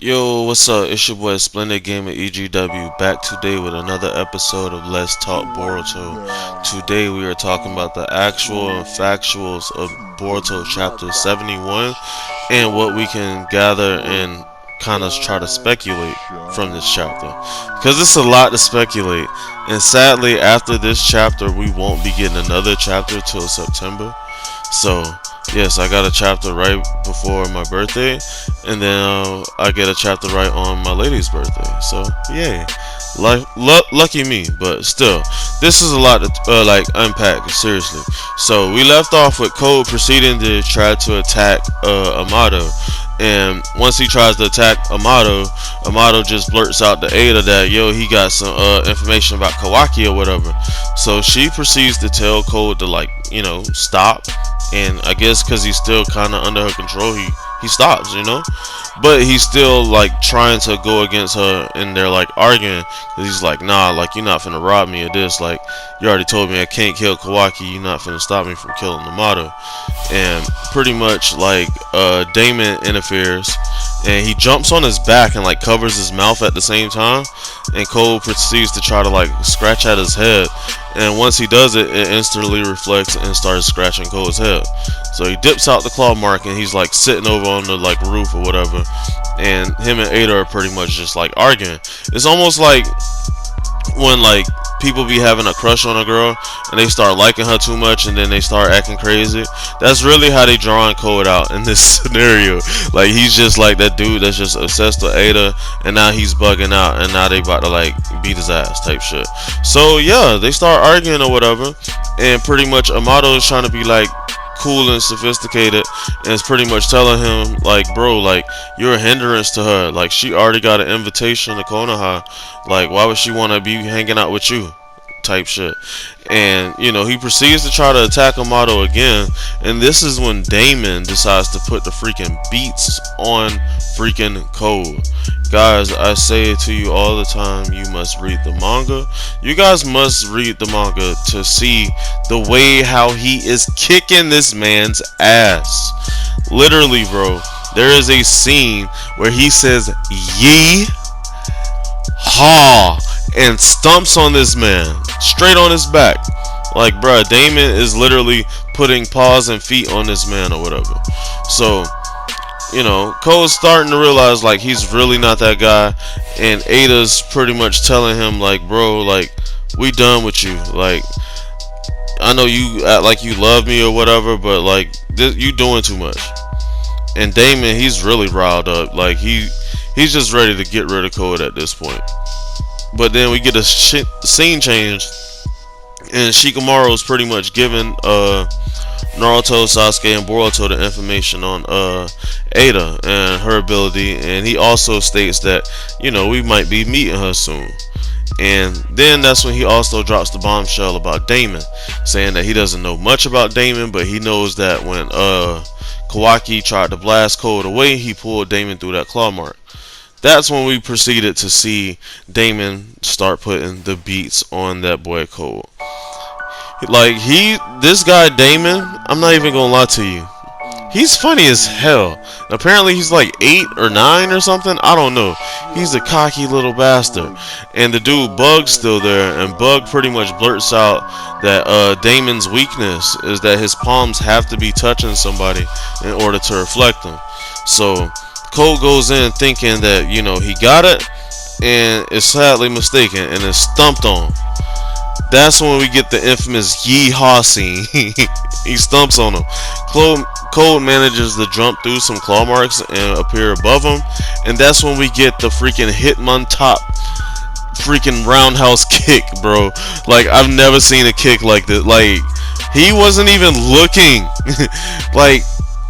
Yo, what's up? It's your boy Splendid Gamer EGW back today with another episode of Let's Talk Boruto. Today we are talking about the actual and factuals of Boruto chapter 71 and what we can gather and kind of try to speculate from this chapter. Because it's a lot to speculate, and sadly after this chapter we won't be getting another chapter till September. So yes, I got a chapter right before my birthday, and then I get a chapter right on my lady's birthday. So yay, lucky me. But still, this is a lot to unpack, seriously. So we left off with Code proceeding to try to attack Amado, and once he tries to attack Amado, Amado just blurts out to Ada that he got some information about Kawaki or whatever. So she proceeds to tell Code to stop. And I guess because he's still kind of under her control, he stops, but he's still trying to go against her, and they're arguing, because he's like, nah, you're not finna rob me of this, you already told me I can't kill Kawaki, you're not finna stop me from killing Amado. And pretty much Damon interferes, and he jumps on his back and covers his mouth at the same time, and Cole proceeds to try to scratch at his head, and once he does it, it instantly reflects and starts scratching Cole's head. So he dips out the claw mark, and he's sitting over on the roof or whatever, and him and Ada are pretty much just arguing. It's almost like when people be having a crush on a girl and they start liking her too much and then they start acting crazy. That's really how they drawing Code out in this scenario. He's just that dude that's just obsessed with Ada, and now he's bugging out, and now they about to beat his ass type shit. So yeah, they start arguing or whatever, and pretty much Amado is trying to be cool and sophisticated, and it's pretty much telling him bro, you're a hindrance to her. She already got an invitation to Konoha. Why would she want to be hanging out with you type shit? And he proceeds to try to attack Amado again, and this is when Damon decides to put the freaking beats on freaking Code. Guys, I say it to you all the time, you must read the manga. You guys must read the manga to see the way how he is kicking this man's ass. Literally, bro, there is a scene where he says yee ha and stumps on this man straight on his back. Bruh, Damon is literally putting paws and feet on this man or whatever. So Cole's starting to realize he's really not that guy, and Ada's pretty much telling him bro, we done with you. I know you act like you love me or whatever, but you doing too much. And Damon, he's really riled up. He's just ready to get rid of Code at this point. But then we get a scene change, and Shikamaru's pretty much giving Naruto, Sasuke, and Boruto the information on Ada and her ability, and he also states that we might be meeting her soon. And then that's when he also drops the bombshell about Damon, saying that he doesn't know much about Damon, but he knows that when Kawaki tried to blast Code away, he pulled Damon through that claw mark. That's when we proceeded to see Damon start putting the beats on that boy Code. This guy Damon, I'm not even gonna lie to you, he's funny as hell. Apparently he's 8 or 9 or something, I don't know. He's a cocky little bastard. And the dude Bug's still there, and Bug pretty much blurts out that Damon's weakness is that his palms have to be touching somebody in order to reflect them. So Cole goes in thinking that he got it, and is sadly mistaken and is stumped on. That's when we get the infamous yee-haw scene. He stumps on him. Cole manages to jump through some claw marks and appear above him, and that's when we get the freaking Hitmontop freaking roundhouse kick, bro. I've never seen a kick like this. He wasn't even looking.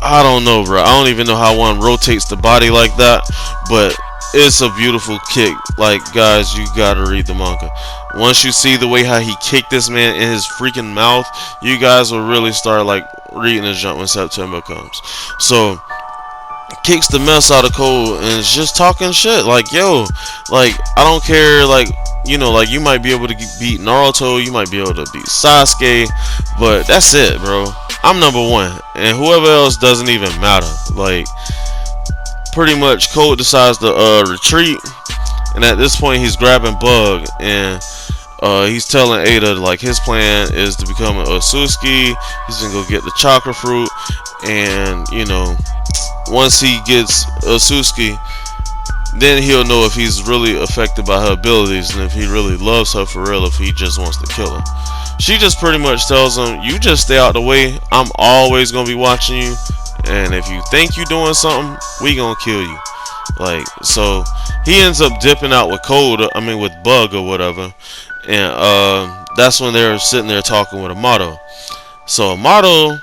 I don't know, bro. I don't even know how one rotates the body like that, but it's a beautiful kick. Guys, you gotta read the manga. Once you see the way how he kicked this man in his freaking mouth, you guys will really start reading his jump when September comes. So kicks the mess out of Cole and is just talking shit. Yo, I don't care. You might be able to beat Naruto, you might be able to beat Sasuke, but that's it, bro. I'm number one, and whoever else doesn't even matter. pretty much Code decides to retreat, and at this point he's grabbing Bug, and he's telling Ada like his plan is to become a Osuski. He's gonna go get the chakra fruit, and once he gets Osuski, then he'll know if he's really affected by her abilities and if he really loves her for real, if he just wants to kill her. She just pretty much tells him, you just stay out the way, I'm always gonna be watching you, and if you think you're doing something, we gonna kill you. Like, so he ends up dipping out with with Bug or whatever, and that's when they're sitting there talking with Amado. So Amado,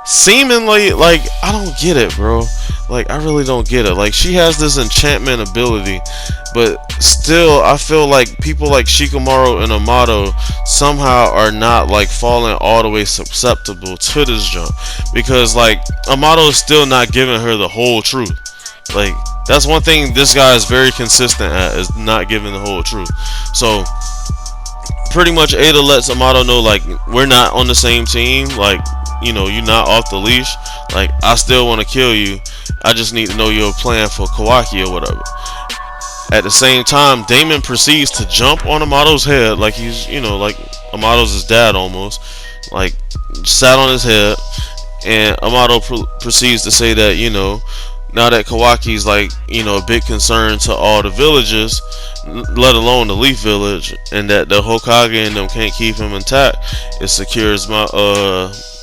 seemingly, like, I don't get it, bro. Like, I really don't get it. Like, she has this enchantment ability, but still, I feel like people like Shikamaru and Amado somehow are not, like, falling all the way susceptible to this jump. Because, like, Amado is still not giving her the whole truth. Like, that's one thing this guy is very consistent at, is not giving the whole truth. So, pretty much Ada lets Amado know, like, we're not on the same team. Like, you're not off the leash. Like, I still want to kill you. I just need to know your plan for Kawaki or whatever. At the same time, Damon proceeds to jump on Amado's head like he's, like Amado's his dad almost. Like, sat on his head, and Amado proceeds to say that, now that Kawaki's like, a big concern to all the villages, let alone the Leaf Village, and that the Hokage and them can't keep him intact, it secures my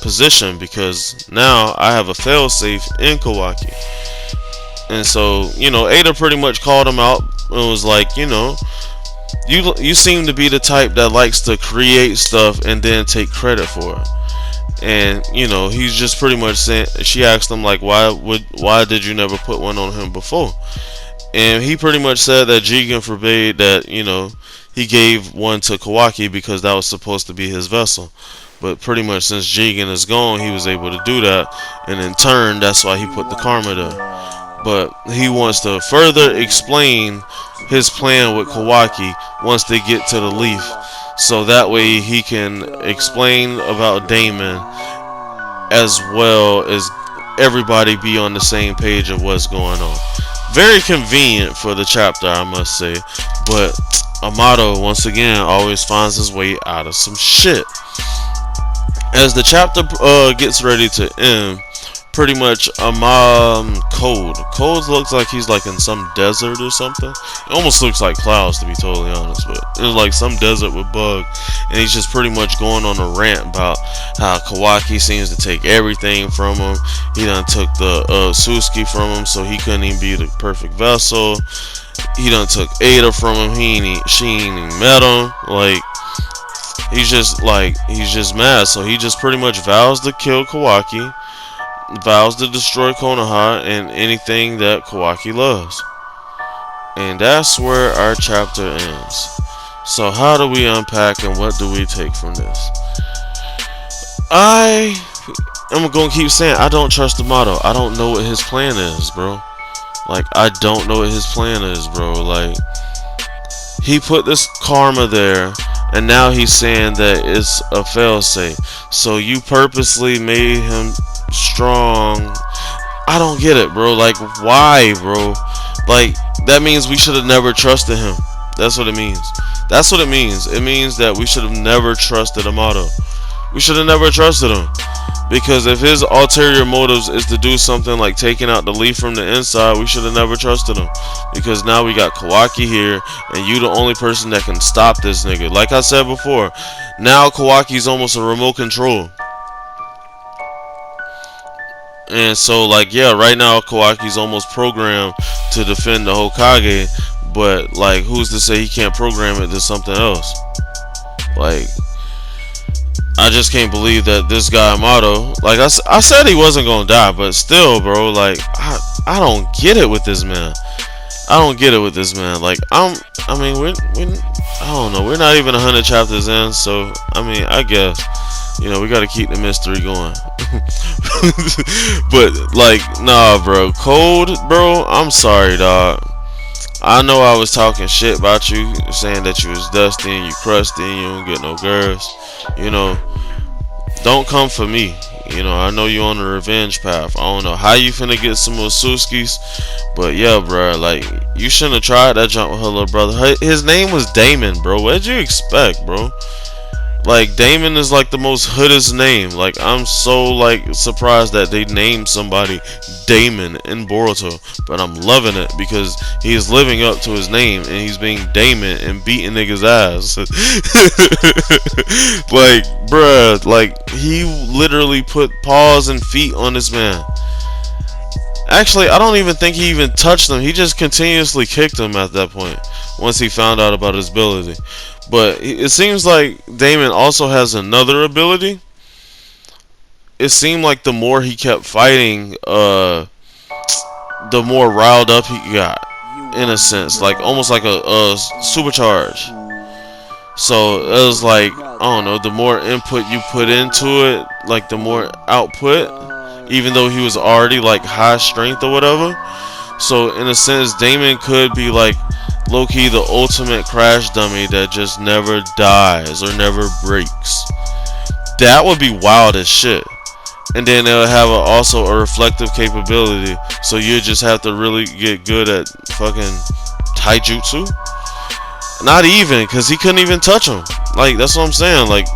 position, because now I have a failsafe in Kawaki. And so, Ada pretty much called him out and was like, you seem to be the type that likes to create stuff and then take credit for it. And he's just pretty much saying, she asked him like, why did you never put one on him before? And he pretty much said that Jigen forbade that, he gave one to Kawaki because that was supposed to be his vessel. But pretty much since Jigen is gone, he was able to do that, and in turn, that's why he put the karma there. But he wants to further explain his plan with Kawaki once they get to the Leaf, so that way he can explain about Damon, as well as everybody be on the same page of what's going on. Very convenient for the chapter, I must say. But Amado, once again, always finds his way out of some shit. As the chapter gets ready to end, pretty much Code looks like he's like in some desert or something. It almost looks like clouds, to be totally honest, but it's like some desert with Bug, and he's just pretty much going on a rant about how Kawaki seems to take everything from him. He done took the Suski from him, so he couldn't even be the perfect vessel. He done took Ada from him. She ain't even met him. Like, he's just mad. So he just pretty much vows to kill Kawaki, vows to destroy Konoha and anything that Kawaki loves. And that's where our chapter ends. So how do we unpack and what do we take from this? I'm gonna keep saying, I don't trust Amado. I don't know what his plan is, bro. Like, I don't know what his plan is, bro. Like, he put this karma there, and now he's saying that it's a failsafe. So you purposely made him strong. I don't get it, bro. Like, why, bro? Like, that means we should have never trusted him. That's what it means. That's what it means. It means that we should have never trusted Amado. We should have never trusted him. Because if his ulterior motives is to do something like taking out the Leaf from the inside, we should have never trusted him. Because now we got Kawaki here, and you the only person that can stop this nigga. Like I said before, now Kawaki's almost a remote control. And so, like, yeah, right now Kawaki's almost programmed to defend the Hokage, but, like, who's to say he can't program it to something else? Like, I just can't believe that this guy Amado, like, I said he wasn't gonna die, but still, bro, like, I don't get it with this man. I don't get it with this man. Like, I don't know, we're not even 100 chapters in, so, I mean, I guess, we gotta keep the mystery going. But, like, nah, bro, Code, bro, I'm sorry, dog. I know I was talking shit about you, saying that you was dusty and you crusty and you don't get no girls. Don't come for me. you know, I know you on the revenge path. I don't know how you finna get some more Suskis, but yeah, bro, like, you shouldn't have tried that jump with her little brother. His name was Damon, bro. What'd you expect, bro? Like, Damon is like the most hoodest name. Like, I'm so like surprised that they named somebody Damon in Boruto, but I'm loving it because he is living up to his name and he's being Damon and beating niggas' ass. Like, bruh, like, he literally put paws and feet on this man. Actually, I don't even think he even touched him. He just continuously kicked him at that point once he found out about his ability. But it seems like Damon also has another ability. It seemed like the more he kept fighting, the more riled up he got, in a sense, like almost like a supercharge. So it was like, I don't know, the more input you put into it, like the more output, even though he was already like high strength or whatever. So in a sense, Damon could be like low-key the ultimate crash dummy that just never dies or never breaks. That would be wild as shit. And then they'll have also a reflective capability, so you just have to really get good at fucking taijutsu. Not even, because he couldn't even touch him. Like, that's what I'm saying. Like,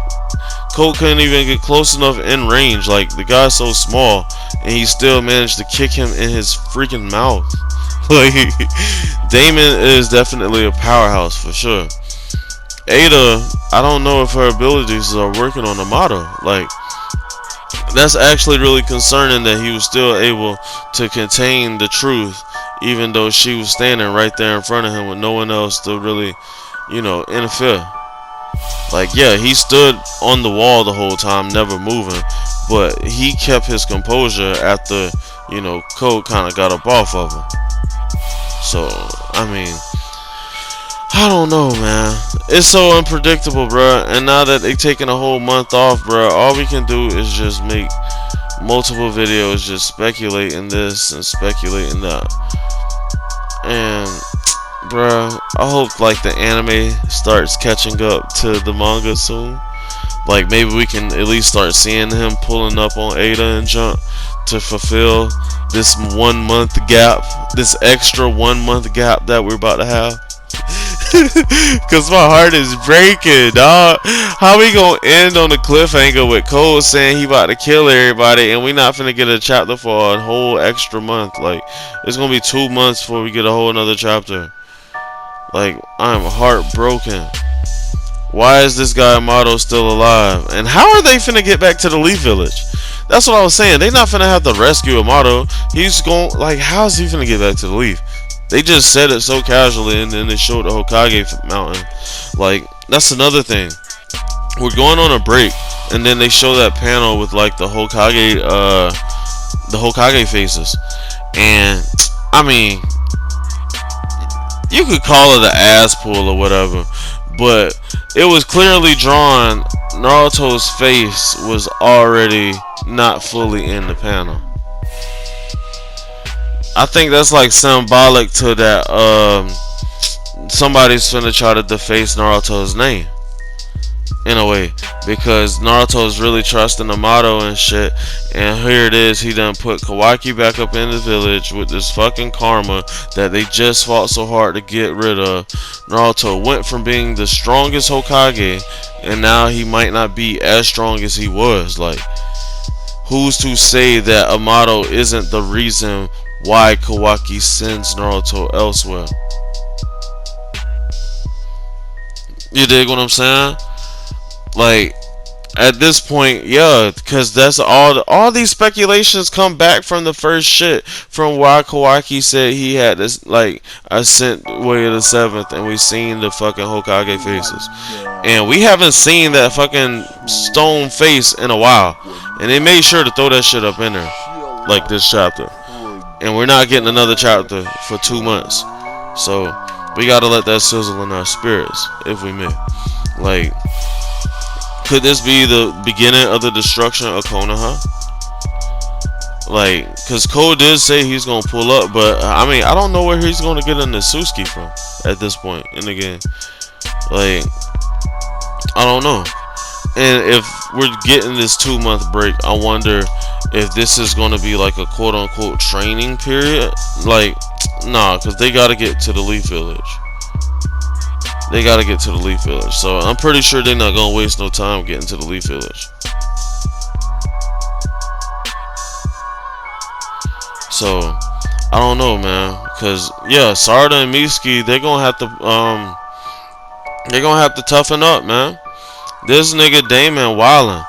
Colt couldn't even get close enough in range. Like, the guy's so small, and he still managed to kick him in his freaking mouth. Like, Damon is definitely a powerhouse for sure. Ada, I don't know if her abilities are working on Amado. Like, that's actually really concerning that he was still able to contain the truth, even though she was standing right there in front of him with no one else to really, you know, interfere. Like, yeah, he stood on the wall the whole time, never moving, but he kept his composure after, you know, Code kind of got up off of him. So, I mean, I don't know, man. It's so unpredictable, bruh. And now that they taking a whole month off, bruh, all we can do is just make multiple videos just speculating this and speculating that. And, bruh, I hope, like, the anime starts catching up to the manga soon. Like, maybe we can at least start seeing him pulling up on Ada and Jump to fulfill this 1 month gap, this extra 1 month gap that we're about to have. Cause my heart is breaking, dog. How we gonna end on a cliffhanger with Cole saying he about to kill everybody, and we not finna get a chapter for a whole extra month? Like, it's gonna be 2 months before we get a whole another chapter. Like, I'm heartbroken. Why is this guy Amado still alive? And how are they finna get back to the Leaf Village? That's what I was saying. They not finna have to rescue Amado. He's going, like, how's he finna get back to the Leaf? They just said it so casually, and then they showed the Hokage mountain. Like, that's another thing. We're going on a break, and then they show that panel with like the Hokage faces. And I mean, you could call it an ass pull or whatever, but it was clearly drawn. Naruto's face was already not fully in the panel. I think that's like symbolic to that somebody's finna try to deface Naruto's name in a way, because Naruto's really trusting Amado and shit, and here it is, he done put Kawaki back up in the village with this fucking karma that they just fought so hard to get rid of. Naruto went from being the strongest Hokage, and now he might not be as strong as he was. Like, who's to say that Amado isn't the reason why Kawaki sends Naruto elsewhere? You dig what I'm saying? Like, at this point, yeah, because that's all these speculations come back from the first shit, from why Kawaki said he had this, like, I sent Way of the Seventh, and we seen the fucking Hokage faces, and we haven't seen that fucking stone face in a while, and they made sure to throw that shit up in there, like this chapter. And we're not getting another chapter for 2 months. So, we gotta let that sizzle in our spirits, if we may. Like, could this be the beginning of the destruction of Konoha? Like, cause Cole did say he's gonna pull up, but I mean, I don't know where he's gonna get an Natsuki from at this point in the game. Like, I don't know. And if we're getting this 2 month break, I wonder if this is going to be like a quote unquote training period. Like, nah, because they got to get to the Leaf Village. They got to get to the Leaf Village. So I'm pretty sure they're not going to waste no time getting to the Leaf Village. So I don't know, man. Because yeah, Sarda and Mitsuki, they're going to have to toughen up, man. This nigga Damon wildin'.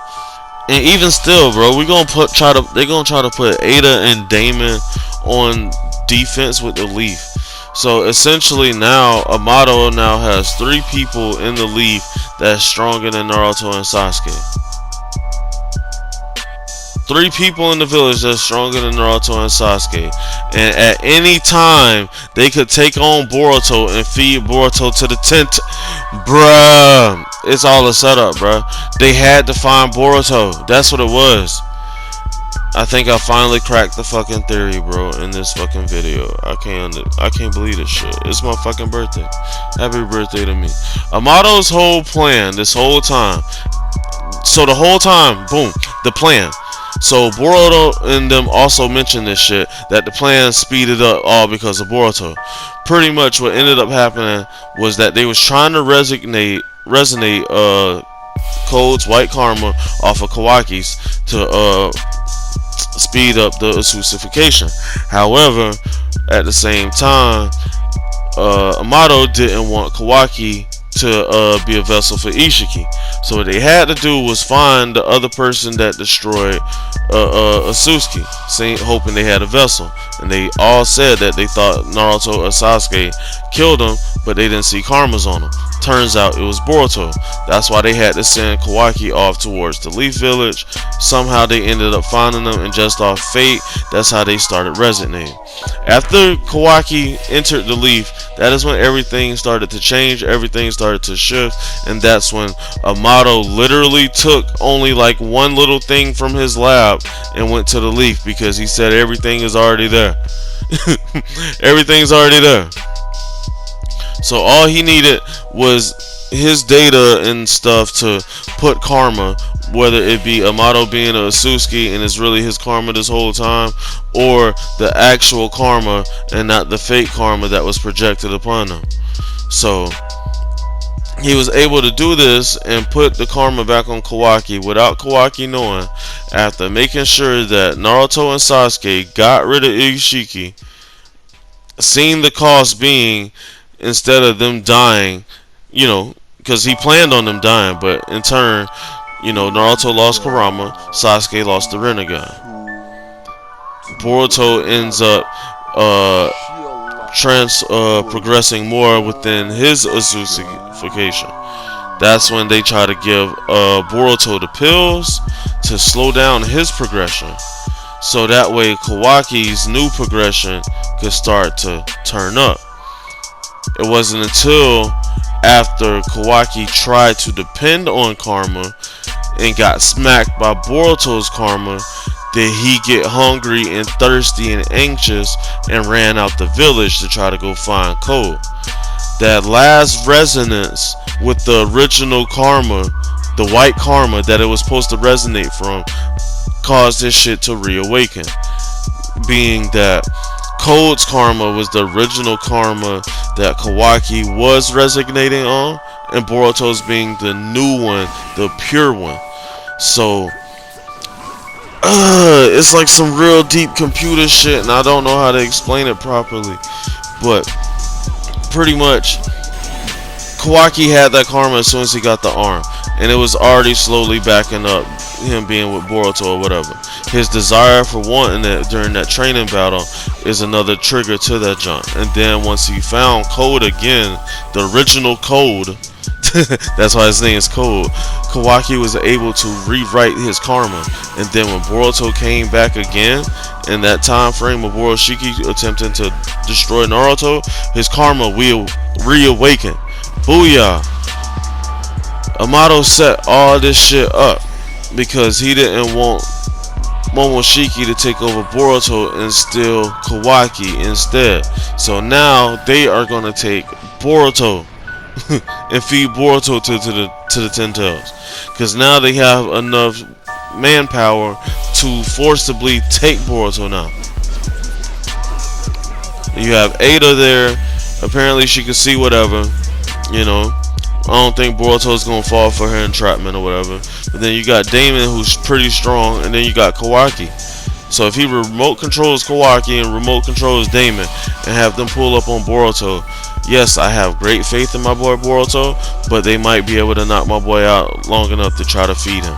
And even still, bro, they're gonna try to put Ada and Damon on defense with the Leaf. So essentially now Amado now has 3 people in the Leaf that's stronger than Naruto and Sasuke. 3 people in the village that's stronger than Naruto and Sasuke. And at any time, they could take on Boruto and feed Boruto to the tent. Bruh. It's all a setup, bruh. They had to find Boruto. That's what it was. I think I finally cracked the fucking theory, bro, in this fucking video. I can't believe this shit. It's my fucking birthday. Happy birthday to me. Amado's whole plan this whole time. So the whole time, boom, the plan. So Boruto and them also mentioned this shit, that the plan speeded up all because of Boruto. Pretty much what ended up happening was that they was trying to resonate Code's White Karma off of Kawaki's to speed up the Asusification. However, at the same time, Amado didn't want Kawaki to be a vessel for Ishiki. So what they had to do was find the other person that destroyed Asusuki, hoping they had a vessel. And they all said that they thought Naruto or Sasuke killed him, but they didn't see karmas on him. Turns out it was Boruto. That's why they had to send Kawaki off towards the Leaf Village. Somehow they ended up finding them, and just off fate, that's how they started resonating. After Kawaki entered the Leaf, that is when everything started to change, everything started to shift, and that's when Amado literally took only like one little thing from his lab and went to the Leaf, because he said everything is already there. Everything's already there. So all he needed was his data and stuff to put karma, whether it be Amado being a Asusuki and it's really his karma this whole time, or the actual karma and not the fake karma that was projected upon him. So he was able to do this and put the karma back on Kawaki without Kawaki knowing, after making sure that Naruto and Sasuke got rid of Ishiki, seeing the cost being, instead of them dying, because he planned on them dying, but in turn, Naruto lost Kurama, Sasuke lost the Rinnegan. Boruto ends up progressing more within his Asusification. That's when they try to give Boruto the pills to slow down his progression, so that way Kawaki's new progression could start to turn up. It wasn't until after Kawaki tried to depend on karma and got smacked by Boruto's karma did he get hungry and thirsty and anxious and ran out the village to try to go find Code. That last resonance with the original karma, the white karma that it was supposed to resonate from, caused his shit to reawaken. Being that Code's karma was the original karma that Kawaki was resonating on, and Boruto's being the new one, the pure one. So it's like some real deep computer shit, and I don't know how to explain it properly, but pretty much Kawaki had that karma as soon as he got the arm, and it was already slowly backing up him being with Boruto or whatever. His desire for wanting it during that training battle is another trigger to that jump. And then once he found Code again, the original Code, that's why his name is Code, Kawaki was able to rewrite his karma. And then when Boruto came back again, in that time frame of Oroshiki attempting to destroy Naruto, his karma will reawaken. Booyah! Amado set all this shit up because he didn't want Momoshiki to take over Boruto and steal Kawaki instead. So now they are going to take Boruto and feed Boruto to the to the Ten Tails, because now they have enough manpower to forcibly take Boruto now. You have Ada there. Apparently she can see whatever, you know. I don't think Boruto is gonna fall for her entrapment or whatever. But then you got Damon, who's pretty strong, and then you got Kawaki. So if he remote controls Kawaki and remote controls Damon and have them pull up on Boruto, yes, I have great faith in my boy Boruto, but they might be able to knock my boy out long enough to try to feed him.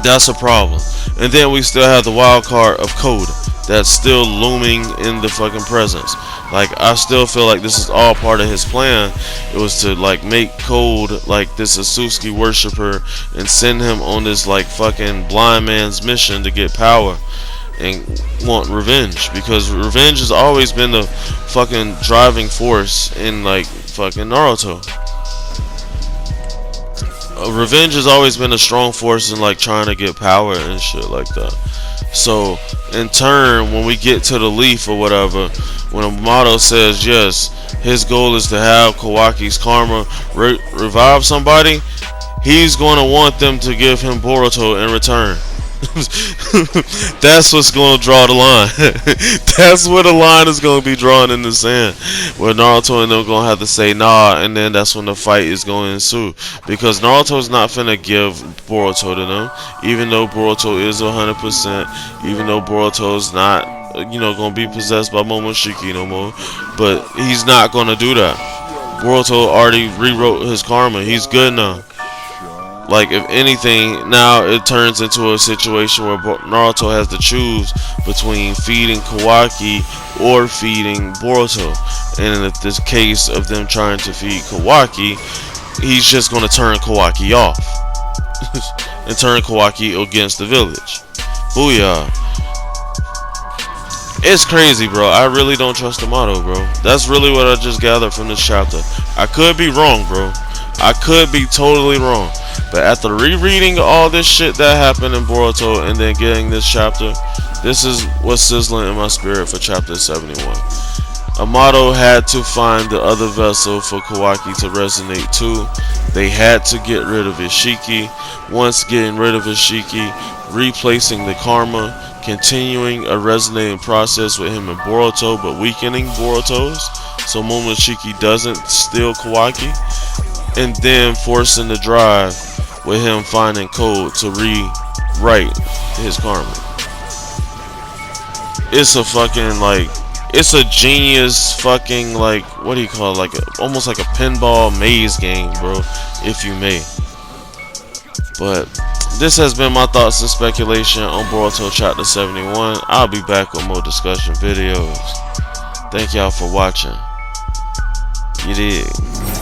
That's a problem. And then we still have the wild card of Code that's still looming in the fucking presence. Like, I still feel like this is all part of his plan. It was to like make Code like this Asusuki worshiper and send him on this like fucking blind man's mission to get power and want revenge, because revenge has always been the fucking driving force in like fucking Naruto. Revenge has always been a strong force in like trying to get power and shit like that. So in turn, when we get to the leaf or whatever, when Amado says yes, his goal is to have Kawaki's karma revive somebody, he's going to want them to give him Boruto in return. That's what's going to draw the line. That's where the line is going to be drawn in the sand, where Naruto and them going to have to say nah, and then that's when the fight is going to ensue, because Naruto's not finna give Boruto to them, even though Boruto is 100%, even though Boruto is not, you know, going to be possessed by Momoshiki no more, but he's not going to do that. Boruto already rewrote his karma. He's good now. Like, if anything, now it turns into a situation where Naruto has to choose between feeding Kawaki or feeding Boruto. And in this case of them trying to feed Kawaki, he's just going to turn Kawaki off and turn Kawaki against the village. Booyah. It's crazy, bro. I really don't trust Amado, bro. That's really what I just gathered from this chapter. I could be wrong, bro. I could be totally wrong. But after rereading all this shit that happened in Boruto and then getting this chapter, this is what's sizzling in my spirit for chapter 71. Amado had to find the other vessel for Kawaki to resonate to. They had to get rid of Ishiki. Once getting rid of Ishiki, replacing the karma, continuing a resonating process with him and Boruto, but weakening Boruto's so Momoshiki doesn't steal Kawaki, and then forcing the drive with him finding Code to rewrite his karma. It's a fucking like, it's a genius fucking like, what do you call it, like almost like a pinball maze game, bro, if you may. But this has been my thoughts and speculation on Boruto chapter 71. I'll be back with more discussion videos. Thank y'all for watching. You dig?